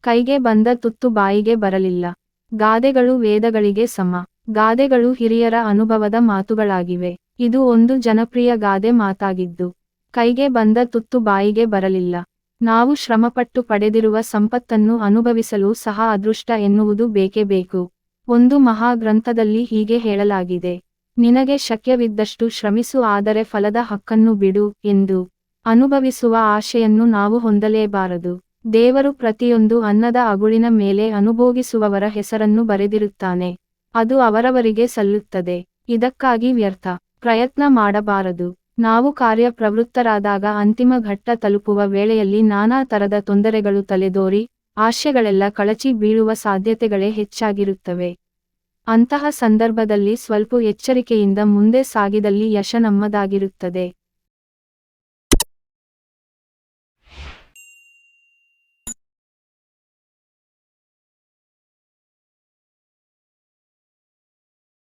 ಕೈಗೆ ಬಂದ ತುತ್ತು ಬಾಯಿಗೆ ಬರಲಿಲ್ಲ. ಗಾದೆಗಳು ವೇದಗಳಿಗೆ ಸಮ. ಗಾದೆಗಳು ಹಿರಿಯರ ಅನುಭವದ ಮಾತುಗಳಾಗಿವೆ. ಇದು ಒಂದು ಜನಪ್ರಿಯ ಗಾದೆ ಮಾತಾಗಿದ್ದು, ಕೈಗೆ ಬಂದ ತುತ್ತು ಬಾಯಿಗೆ ಬರಲಿಲ್ಲ. ನಾವು ಶ್ರಮಪಟ್ಟು ಪಡೆದಿರುವ ಸಂಪತ್ತನ್ನು ಅನುಭವಿಸಲು ಸಹ ಅದೃಷ್ಟ ಎನ್ನುವುದು ಬೇಕೇ ಬೇಕು. ಒಂದು ಮಹಾ ಗ್ರಂಥದಲ್ಲಿ ಹೀಗೆ ಹೇಳಲಾಗಿದೆ, ನಿನಗೆ ಶಕ್ಯವಿದ್ದಷ್ಟು ಶ್ರಮಿಸು, ಆದರೆ ಫಲದ ಹಕ್ಕನ್ನು ಬಿಡು ಎಂದು. ಅನುಭವಿಸುವ ಆಶೆಯನ್ನು ನಾವು ಹೊಂದಲೇಬಾರದು. ದೇವರು ಪ್ರತಿಯೊಂದು ಅನ್ನದ ಅಗುಳಿನ ಮೇಲೆ ಅನುಭೋಗಿಸುವವರ ಹೆಸರನ್ನು ಬರೆದಿರುತ್ತಾನೆ. ಅದು ಅವರವರಿಗೆ ಸಲ್ಲುತ್ತದೆ. ಇದಕ್ಕಾಗಿ ವ್ಯರ್ಥ ಪ್ರಯತ್ನ ಮಾಡಬಾರದು. ನಾವು ಕಾರ್ಯಪ್ರವೃತ್ತರಾದಾಗ ಅಂತಿಮ ಘಟ್ಟ ತಲುಪುವ ವೇಳೆಯಲ್ಲಿ ನಾನಾ ತರದ ತೊಂದರೆಗಳು ತಲೆದೋರಿ ಆಶೆಗಳೆಲ್ಲ ಕಳಚಿ ಬೀಳುವ ಸಾಧ್ಯತೆಗಳೇ ಹೆಚ್ಚಾಗಿರುತ್ತವೆ. ಅಂತಹ ಸಂದರ್ಭದಲ್ಲಿ ಸ್ವಲ್ಪ ಎಚ್ಚರಿಕೆಯಿಂದ ಮುಂದೆ ಸಾಗಿದಲ್ಲಿ ಯಶ ನಮ್ಮದಾಗಿರುತ್ತದೆ.